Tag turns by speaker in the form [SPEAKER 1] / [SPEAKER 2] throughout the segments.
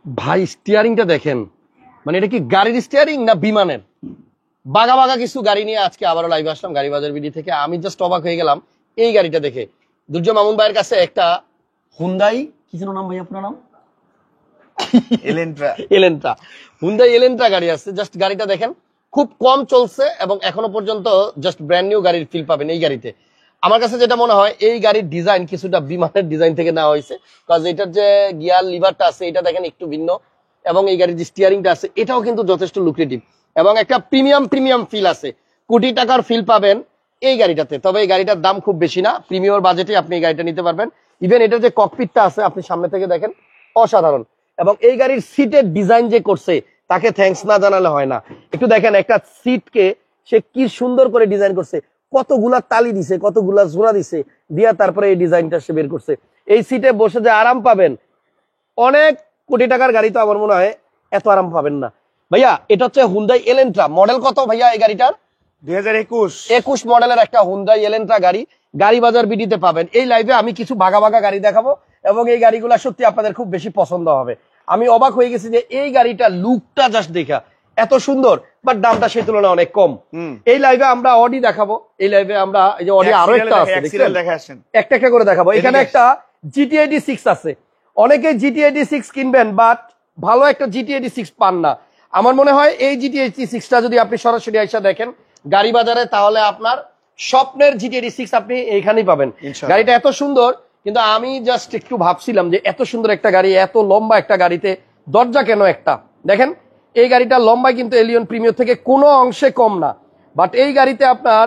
[SPEAKER 1] ভাই স্টিয়ারিংটা দেখেন, মানে এটা কি গাড়ির স্টিয়ারিং না বিমানের? বাগা বাগা কিছু গাড়ি নিয়ে আজকে আবারও লাইভ আসলাম গাড়ি বাজার বিডি থেকে। আমি জাস্ট অবাক হয়ে গেলাম এই গাড়িটা দেখে। দুর্জয় মামুন ভাইয়ের কাছে একটা হুন্ডাই, কি ছিল নাম ভাই আপনার নাম?
[SPEAKER 2] এলেন্ট্রা।
[SPEAKER 1] এলেন্ট্রা, হুন্ডাই এলেন্ট্রা গাড়ি আছে। জাস্ট গাড়িটা দেখেন, খুব কম চলছে এবং এখনো পর্যন্ত জাস্ট ব্র্যান্ড নিউ গাড়ির ফিল পাবেন এই গাড়িতে। আমার কাছে যেটা মনে হয় এই গাড়ির ডিজাইন কিছুটা বিমানের ডিজাইন থেকে নেওয়া হয়েছে, কারণ এটার যে গিয়ার লিভারটা আছে এটা দেখেন একটু ভিন্ন, এবং এই গাড়ির যে স্টিয়ারিংটা আছে এটাও কিন্তু যথেষ্ট লুক্রেটিভ এবং একটা প্রিমিয়াম ফিল আছে। কোটি টাকার ফিল পাবেন এই গাড়িটাতে। তবে এই গাড়িটার দাম খুব বেশি না, প্রিমিয়ার বাজেটে আপনি এই গাড়িটা নিতে পারবেন। ইভেন এটার যে ককপিটটা আছে আপনি সামনে থেকে দেখেন, অসাধারণ। এবং এই গাড়ির সিটের ডিজাইন যে করছে তাকে থ্যাঙ্কস না জানালে হয় না। একটু দেখেন একটা সিটকে সে কি সুন্দর করে ডিজাইন করছে, কতগুলা তালি দিছে, কতগুলা জোড়া দিছে, দিয়া তারপরে এই ডিজাইনটা সে বের করছে। এই সিটে বসে যে আরাম পাবেন, অনেক কোটি টাকার গাড়ি তো আমার মনে হয় এত আরাম পাবেন না। ভাইয়া এটা হচ্ছে হুন্ডাই এলেন্ট্রা, মডেল কত ভাইয়া এই গাড়িটার?
[SPEAKER 2] 2021
[SPEAKER 1] মডেলের একটা হুন্ডাই এলেন্ট্রা গাড়ি গাড়ি বাজার বিডিতে পাবেন। এই লাইভে আমি কিছু ভাগা ভাগা গাড়ি দেখাবো এবং এই গাড়িগুলা সত্যি আপনাদের খুব বেশি পছন্দ হবে। আমি অবাক হয়ে গেছি যে এই গাড়িটা লুকটা জাস্ট দেখা এত সুন্দর, বাট দামটা সেই তুলনায় অনেক কম। এই লাইভে আমরা অডি দেখাবো, এই লাইভে আমরা এই যে অডি আরো একটা আছে একটা একটা করে দেখাবো। এখানে একটা GT86 আছে। অনেকে GT86 কিনবেন বাট ভালো একটা GT86 পান না। আমার মনে হয় এই GT86টা যদি আপনি সরাসরি আইসা দেখেন গাড়ি বাজারে, তাহলে আপনার স্বপ্নের GT86 আপনি এইখানেই পাবেন। গাড়িটা এত সুন্দর, কিন্তু আমি জাস্ট একটু ভাবছিলাম যে এত সুন্দর একটা গাড়ি, এত লম্বা একটা গাড়িতে দরজা কেন একটা? দেখেন এই গাড়িটা লম্বা কিন্তু এলিয়ন প্রিমিয়ার থেকে কোনো অংশে কম না, বাট এই গাড়িতে আপনার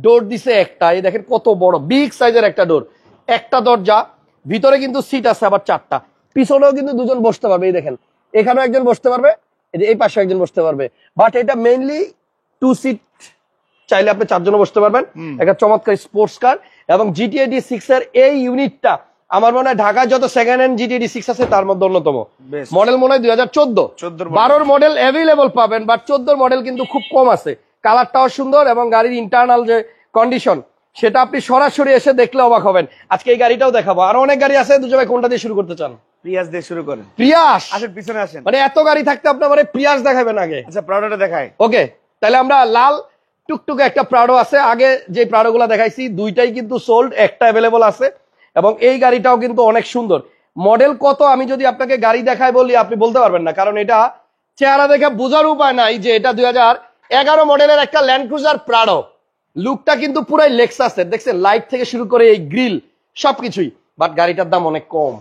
[SPEAKER 1] ডোর দিছে একটা। এই দেখেন কত বড় বিগ সাইজের একটা ডোর, একটা দরজা, ভিতরে কিন্তু সিট আছে আবার চারটা, পিছনেও কিন্তু দুজন বসতে পারবে। এই দেখেন এখানেও একজন বসতে পারবে, এই যে এই পাশে একজন বসতে পারবে। বাট এটা মেইনলি 2 সিট, চাইলে আপনি 4 জনও বসতে পারবেন। একটা চমৎকার স্পোর্টস কার। এবং GT86 এর এই ইউনিটটা আমার মনে হয় ঢাকায় যত সেকেন্ড হ্যান্ড GT86 আছে তার মধ্যে অন্যতম। মডেল মনে হয় 2014, 12 মডেল অ্যাভেলেবল পাবেন, বাট 14 মডেল কিন্তু খুব কম আছে। কালারটাও সুন্দর এবং গাড়ির ইন্টারনাল যে কন্ডিশন সেটা আপনি সরাসরি এসে দেখলে অবাক হবেন। আজকে এই গাড়িটাও দেখাবো, আরো অনেক গাড়ি আছে। দুজন ভাই কোনটা দিয়ে শুরু করতে চান?
[SPEAKER 2] প্রিয়াস দিয়ে শুরু করেন।
[SPEAKER 1] প্রিয়াস
[SPEAKER 2] আসেন, পিছনে আসেন।
[SPEAKER 1] মানে এত গাড়ি থাকতে আপনার মানে প্রিয়াস দেখাবেন আগে?
[SPEAKER 2] আচ্ছা, প্রাউডোটা দেখাই।
[SPEAKER 1] ওকে, তাহলে আমরা লাল টুকটুকে একটা প্রাডো আছে। আগে যে প্রাডো গুলা দেখাইছি দুইটাই কিন্তু সোল্ড, একটা অ্যাভেলেবল আছে। এবং এই গাড়িটাও কিন্তু অনেক সুন্দর। মডেল কত আমি যদি আপনাকে গাড়ি দেখাই বলি আপনি বলতে পারবেন না, কারণ এটা চেহারা দেখে বোঝার উপায় নাই যে এটা 2011 মডেলের একটা ল্যান্ড ক্রুজার প্রাডো। লুকটা কিন্তু পুরাই লেক্সাসের, দেখছেন লাইট থেকে শুরু করে এই গ্রিল সবকিছুই, বাট গাড়িটার দাম অনেক কম।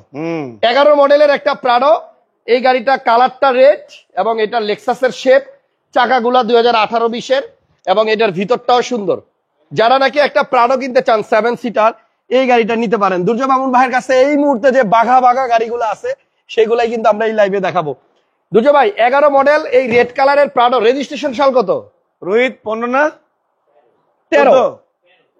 [SPEAKER 1] 11 মডেলের একটা প্রাডো। এই গাড়িটা কালারটা রেড এবং এটা লেক্সাসের শেপ, চাকাগুলা 2018-20 এবং এটার ভিতরটাও সুন্দর। যারা নাকি একটা প্রাডো কিনতে চান 7 সিটার, এই গাড়িটা নিতে পারেন। দুর্জয় মামুন ভাইয়ের কাছে এই মুহূর্তে যে বাঘা বাঘা গাড়িগুলো আছে সেগুলাই কিন্তু আমরা এই লাইভে দেখাবো। দুর্জয় ভাই 11 মডেল এই রেড কালারের প্রাডো, রেজিস্ট্রেশন সাল কত?
[SPEAKER 2] রোহিত 15 না
[SPEAKER 1] 13?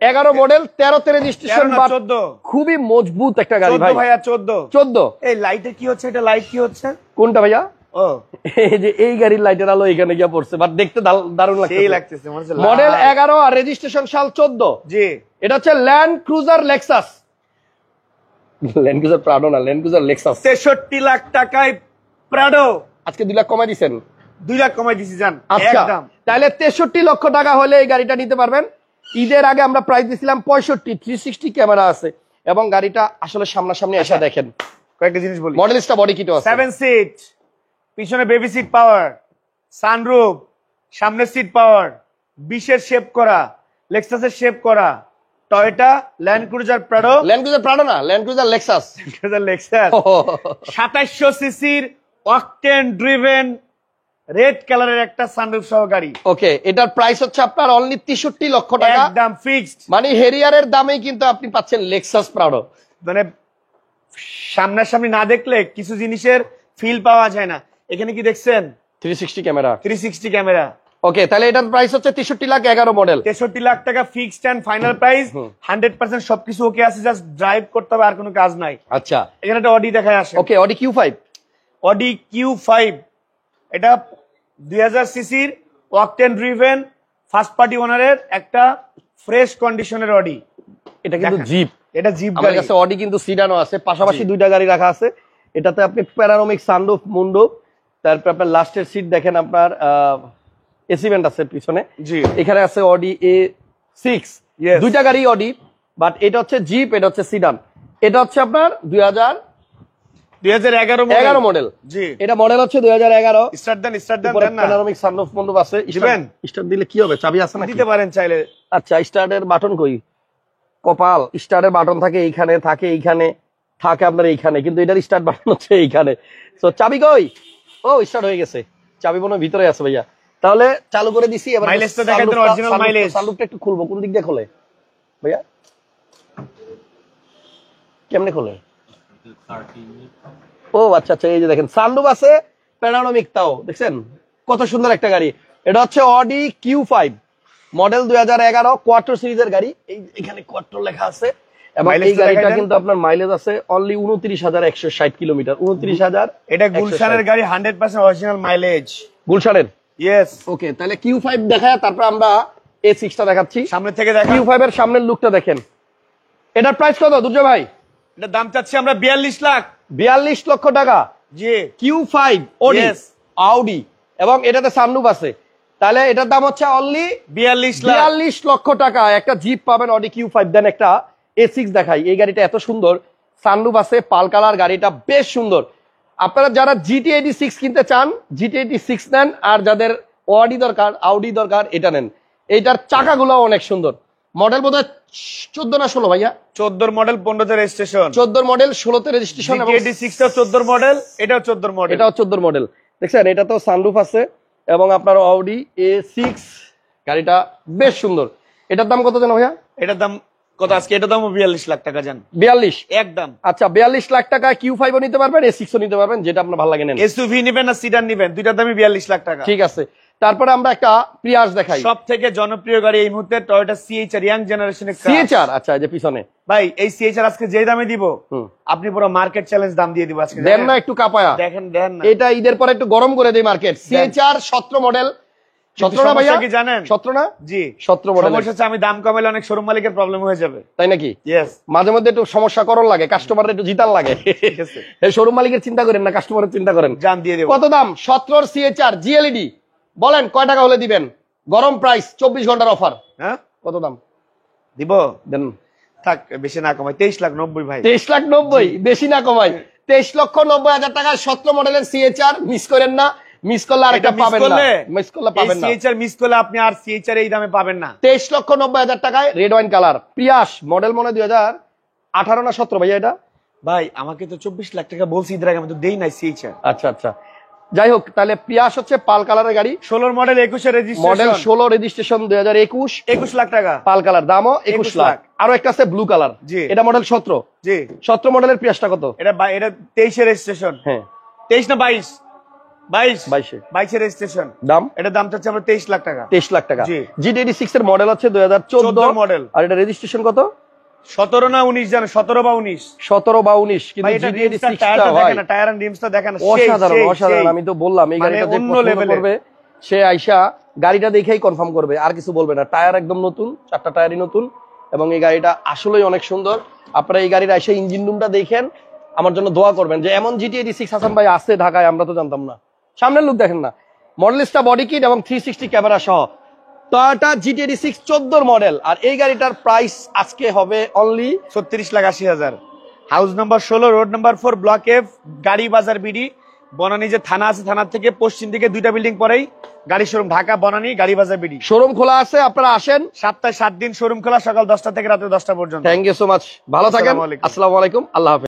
[SPEAKER 1] 11 মডেল 13তে রেজিস্ট্রেশন,
[SPEAKER 2] 14।
[SPEAKER 1] খুবই মজবুত একটা গাড়ি ভাই।
[SPEAKER 2] ভাইয়া 14। এই লাইটে কি হচ্ছে? এটা লাইট কি হচ্ছে?
[SPEAKER 1] কোনটা ভাইয়া?
[SPEAKER 2] ও
[SPEAKER 1] এই যে এই গাড়ির লাইটের আলো এখানে গিয়ে পড়ছে, বাট দেখতে দারুণ
[SPEAKER 2] লাগতেছে।
[SPEAKER 1] মডেল 11 আর রেজিস্ট্রেশন সাল 14।
[SPEAKER 2] জি,
[SPEAKER 1] এটা হচ্ছে land cruiser Lexus, land cruiser Prado না, ল্যান্ড ক্রুজার লেক্সাস।
[SPEAKER 2] 63 লাখ টাকায় প্রাডো।
[SPEAKER 1] আজকে 2 লাখ কমাই দিচ্ছেন?
[SPEAKER 2] 2 লাখ কমাই দিছি জান।
[SPEAKER 1] আচ্ছা, তাহলে 63 লক্ষ টাকা হলে এই গাড়িটা নিতে পারবেন। ঈদের আগে আমরা প্রাইস দিছিলাম 65, 360 ক্যামেরা আছে এবং গাড়িটা আসলে সামনাসামনি এসে দেখেন।
[SPEAKER 2] কয়েকটা জিনিস বলি।
[SPEAKER 1] মডেলসটা বডি কিটও আছে।
[SPEAKER 2] 7 সিট, পিছনে বেবি সিট পাওয়ার, সানরুফ, সামনে সিট পাওয়ার, 20 এর শেপ করা, লেক্সাসের শেপ করা, Toyota land cruiser Prado.
[SPEAKER 1] Land cruiser Prado না, ল্যান্ড ক্রুজার লেক্সাস।
[SPEAKER 2] 2700 সিসির অকটেন ড্রিভেন রেড কালারের একটা সানরুফ সহ গাড়ি।
[SPEAKER 1] ওকে, এটার প্রাইস হচ্ছে আপনার অনলি 63 লক্ষ টাকা,
[SPEAKER 2] একদম ফিক্সড।
[SPEAKER 1] মানে হেরিয়ারের দামেই কিন্তু আপনি পাচ্ছেন লেক্সাস প্রাডো।
[SPEAKER 2] মানে সামনাসামনি না দেখলে কিছু জিনিসের ফিল পাওয়া যায় না। এখানে কি দেখছেন?
[SPEAKER 1] 360 ক্যামেরা।
[SPEAKER 2] 360 ক্যামেরা।
[SPEAKER 1] ওকে, তাহলে এটার প্রাইস হচ্ছে 63 লাখ 11 মডেল।
[SPEAKER 2] 63 লাখ টাকা ফিক্সড এন্ড ফাইনাল প্রাইস। 100% সবকিছু ওকে আছে, জাস্ট ড্রাইভ করতে হবে, আর কোনো কাজ নাই।
[SPEAKER 1] আচ্ছা,
[SPEAKER 2] এখানে একটা অডি দেখায় আসে।
[SPEAKER 1] ওকে, অডি Q5।
[SPEAKER 2] অডি Q5 এটা 2000 সিসির অকটেন ড্রিভেন ফার্স্ট পার্টি ওনারের একটা ফ্রেশ কন্ডিশনের অডি।
[SPEAKER 1] এটা কিন্তু জিপ,
[SPEAKER 2] এটা জিপ
[SPEAKER 1] আমার
[SPEAKER 2] গাড়ি।
[SPEAKER 1] কাছে অডি কিন্তু সিডানও আছে, পাশাপাশি দুইটা গাড়ি রাখা আছে। এটাতে আপনি প্যানোরামিক সানরুফ, মুন্ডুপ, তারপর আপনার লাস্টের সিট দেখেন আপনার এসি ভেন্ট আছে পিছনে।
[SPEAKER 2] জি,
[SPEAKER 1] এখানে আছে অডি A6,
[SPEAKER 2] Yes.
[SPEAKER 1] দুইটা গাড়ি অডি, বাট এটা হচ্ছে জিপ, এটা হচ্ছে সিডান। এটা হচ্ছে আপনার
[SPEAKER 2] 2011
[SPEAKER 1] মডেল।
[SPEAKER 2] জি,
[SPEAKER 1] এটা মডেল হচ্ছে 2011।
[SPEAKER 2] স্টার্ট দেন না
[SPEAKER 1] প্যানোরামিক সানরুফ মুন্ডুপ আছে।
[SPEAKER 2] দিবেন?
[SPEAKER 1] স্টার্ট দিলে কি হবে? চাবি আছে না?
[SPEAKER 2] দিতে পারেন চাইলে।
[SPEAKER 1] আচ্ছা, স্টার্টের বাটন কই? কপাল, স্টার্টের বাটন থাকে এইখানে, থাকে এইখানে, থাকে আপনার এইখানে, কিন্তু এটার স্টার্ট বাটন হচ্ছে এইখানে। তো চাবি কই? ও, স্টার্ট হয়ে গেছে, চাবি মনে হয় ভিতরে আছে ভাইয়া। তাহলে চালু করে দিছি। এবার
[SPEAKER 2] মাইলেজটা দেখাই দেন, অরিজিনাল মাইলেজ।
[SPEAKER 1] সানরুফটা একটু খুলবো, কোন দিক দিয়ে খোলে ভাইয়া? কেমনে খোলে? ও আচ্ছা আচ্ছা, এই যে দেখেন সানরুফ আছে, প্যানোরামিক, তাও দেখছেন কত সুন্দর একটা গাড়ি। এটা হচ্ছে অডি Q5 মডেল 2011 কোয়ার্টার সিরিজের গাড়ি। এই এখানে কোয়ার্টার লেখা আছে, এবং এই
[SPEAKER 2] মাইলেজটা
[SPEAKER 1] গাড়িটা
[SPEAKER 2] দেখাই দেন।
[SPEAKER 1] কিন্তু আপনার মাইলেজ আছে অনলি 29,160 কিলোমিটার। 29,000।
[SPEAKER 2] এটা গুলশানের গাড়ি, 100% অরিজিনাল মাইলেজ।
[SPEAKER 1] গুলশানের।
[SPEAKER 2] ইয়েস,
[SPEAKER 1] ওকে, তাহলে Q5 দেখায়, তারপর আমরা A6 টা দেখাচ্ছি।
[SPEAKER 2] সামনে থেকে দেখা।
[SPEAKER 1] Q5 এর সামনের লুকটা দেখেন। এটার প্রাইস কত দুর্জয় ভাই?
[SPEAKER 2] এটা দাম চাচ্ছি আমরা 42 লাখ।
[SPEAKER 1] 42 লক্ষ টাকা।
[SPEAKER 2] জি,
[SPEAKER 1] Q5 অডি,
[SPEAKER 2] Yes.
[SPEAKER 1] আউডি, এবং এটাতে সানরুফ আছে। তাহলে এটার দাম হচ্ছে অনলি
[SPEAKER 2] 42 লাখ।
[SPEAKER 1] 42 লক্ষ টাকা। একটা জিপ পাবেন অডি Q5। দেন একটা A6 দেখাই। এই গাড়িটা এত সুন্দর, সানরুফ আছে, পাল কালার, গাড়িটা বেশ সুন্দর। আপনারা যারা GT86 কিনতে চান GT86 নেন, আর যাদের অডি দরকার, আউডি দরকার, এটা নেন। এইটার চাকাগুলো অনেক সুন্দর। মডেল বোধহয় 14 না 16 ভাইয়া?
[SPEAKER 2] 14 মডেল, 15 রেজিস্ট্রেশন।
[SPEAKER 1] 14 মডেল, 16তে রেজিস্ট্রেশন, এবং
[SPEAKER 2] GT86 টা 14 মডেল, এটাও 14 মডেল।
[SPEAKER 1] এটাও 14 মডেল। দেখছেন, এটা তো সানরুফ আছে, এবং আপনার অডি A6, গাড়িটা বেশ সুন্দর। এটার দাম কত জানো ভাইয়া?
[SPEAKER 2] এটার দাম কত আজকে? এটার দামও 42 লাখ টাকা জান।
[SPEAKER 1] 42
[SPEAKER 2] একদম।
[SPEAKER 1] আচ্ছা, 42 লাখ টাকা Q5 ও নিতে পারবেন, A6 ও নিতে পারবেন, যেটা আপনার ভালো লাগে নেন।
[SPEAKER 2] এসইউভি নেবেন না সিডান নেবেন, দুইটার দামই 42 লাখ টাকা।
[SPEAKER 1] ঠিক আছে, তারপরে আমরা একটা প্রিয়াস দেখাই।
[SPEAKER 2] সব থেকে জনপ্রিয় গাড়ি এই মুহূর্তে টয়োটা CHR, ইয়াং জেনারেশনের
[SPEAKER 1] CHR। আচ্ছা, এই যে পিছনে
[SPEAKER 2] ভাই, এই CHR আজকে যে দামে দিব,
[SPEAKER 1] হুম।
[SPEAKER 2] আপনি পুরো মার্কেট চ্যালেঞ্জ দাম দিয়ে দিব আজকে।
[SPEAKER 1] দেন না একটু কাপায়া,
[SPEAKER 2] দেখেন দেন না।
[SPEAKER 1] এটা ঈদের পরে একটু গরম করে দেই মার্কেট। CHR 17 model. 17 না ভাইয়া?
[SPEAKER 2] সমস্যা কি জানেন?
[SPEAKER 1] 17 না?
[SPEAKER 2] জি,
[SPEAKER 1] 17 মডেল।
[SPEAKER 2] সমস্যা হচ্ছে আমি দাম কমাইলে অনেক শোরুম মালিকের প্রবলেম হয়ে যাবে।
[SPEAKER 1] তাই নাকি?
[SPEAKER 2] ইয়েস,
[SPEAKER 1] মাঝে মধ্যে একটু সমস্যা করণ লাগে, কাস্টমার একটু জিতার লাগে।
[SPEAKER 2] ঠিক আছে,
[SPEAKER 1] এই শোরুম মালিকের চিন্তা করেন না, কাস্টমারের চিন্তা করেন।
[SPEAKER 2] জান দিয়ে দেব।
[SPEAKER 1] কত দাম? 17 CHR GLED, বলেন কয় টাকা হলে দিবেন? গরম প্রাইস, 24 ঘন্টার অফার।
[SPEAKER 2] হ্যাঁ,
[SPEAKER 1] কত দাম
[SPEAKER 2] দিব?
[SPEAKER 1] দেন?
[SPEAKER 2] থাক, বেশি না কমাই, 23 লাখ 90 ভাই।
[SPEAKER 1] 23 লাখ 90, বেশি না কমাই। 23,90,000 টাকায় 17 মডেলের CHR। মিস করেন না, মিস করলে আরেকটা
[SPEAKER 2] এটা miss
[SPEAKER 1] পাবেন না,
[SPEAKER 2] করলে,
[SPEAKER 1] মিস করলে পাবেন না।
[SPEAKER 2] CHR মিস করলে আপনি আর CHR এই দামে পাবেন না।
[SPEAKER 1] 23,90,000 টাকায় red wine colour Prius model, মনে হয় 2018 না 17 ভাইয়া এটা?
[SPEAKER 2] ভাই আমাকে তো 24 লাখ টাকা বলছি ঈদের আগে, আমি তো দেই নাই CHR।
[SPEAKER 1] আচ্ছা আচ্ছা, যাই হোক, তাহলে প্রিয়াস হচ্ছে পাল কালারের গাড়ি।
[SPEAKER 2] 16 মডেল, 21 এর
[SPEAKER 1] মডেল
[SPEAKER 2] রেজিস্ট্রেশন,
[SPEAKER 1] 16, রেজিস্ট্রেশন 2021,
[SPEAKER 2] 21 লাখ টাকা।
[SPEAKER 1] পাল কালার, দামও 21
[SPEAKER 2] 21
[SPEAKER 1] লাখ।
[SPEAKER 2] লাখ।
[SPEAKER 1] আরো একটা আছে ব্লু কালার,
[SPEAKER 2] জি।
[SPEAKER 1] এটা মডেল 17।
[SPEAKER 2] জি,
[SPEAKER 1] 17 মডেলের প্রিয়াসটা কত?
[SPEAKER 2] এটা এটা 23 এর রেজিস্ট্রেশন।
[SPEAKER 1] হ্যাঁ,
[SPEAKER 2] 23 না 22? 22
[SPEAKER 1] 22
[SPEAKER 2] 22 এর রেজিস্ট্রেশন।
[SPEAKER 1] দাম
[SPEAKER 2] এটা দাম চাচ্ছে আমরা 23 লাখ টাকা।
[SPEAKER 1] 23 লাখ টাকা।
[SPEAKER 2] জি।
[SPEAKER 1] GT86 এর মডেল হচ্ছে 2014
[SPEAKER 2] 14 মডেল।
[SPEAKER 1] আর এটা রেজিস্ট্রেশন কত?
[SPEAKER 2] 17 না 19 জানো? 17 বা 19।
[SPEAKER 1] 17 বা 19। কিন্তু
[SPEAKER 2] ভাই এটা রিমসটা,
[SPEAKER 1] GT86
[SPEAKER 2] টায়ারটা
[SPEAKER 1] টা ভাই
[SPEAKER 2] দেখেন না, টায়ার এন্ড রিমসটা দেখেন না,
[SPEAKER 1] অসাধারণ, অসাধারণ। আমি তো বললাম এই
[SPEAKER 2] মানে
[SPEAKER 1] গাড়িটা যে
[SPEAKER 2] অন্য
[SPEAKER 1] পছন্দ
[SPEAKER 2] level এর।
[SPEAKER 1] করবে, সে আইসা গাড়িটা দেখেই কনফার্ম করবে, আর কিছু বলবে না। টায়ার একদম নতুন, 4টা টায়ারই নতুন, এবং এই গাড়িটা আসলেই অনেক সুন্দর। আপনারা এই গাড়ির আইসা ইঞ্জিন রুমটা দেখেন, আমার জন্য দোয়া করবেন যে এমন GT86 হাসান ভাই আছে ঢাকায়, আমরা তো জানতাম না। সামনের লুক দেখেন না, মডেলিস্টা বডি কিট এবং 360 ক্যামেরা সহ টয়োটা GT86 14 মডেল। আর এই গাড়িটার প্রাইস আজকে হবে only
[SPEAKER 2] 36,80,000। House number 16, road number 4, block F, গাড়ি বাজার বিডি, বনানী যে থানা আছে, থানার থেকে পশ্চিম দিকে 2টা বিল্ডিং পরেই গাড়ি শোরুম, ঢাকা বনানী, গাড়ি বাজার বিডি।
[SPEAKER 1] শোরুম খোলা আছে, আপনারা আসেন।
[SPEAKER 2] সপ্তাহে 7 দিন শোরুম খোলা, সকাল 10টা থেকে রাতে 10টা পর্যন্ত।
[SPEAKER 1] থ্যাংক ইউ সো মাচ, ভালো থাকেন।
[SPEAKER 2] আসসালামু আলাইকুম।
[SPEAKER 1] আসসালামু আলাইকুম, আল্লাহ হাফেজ।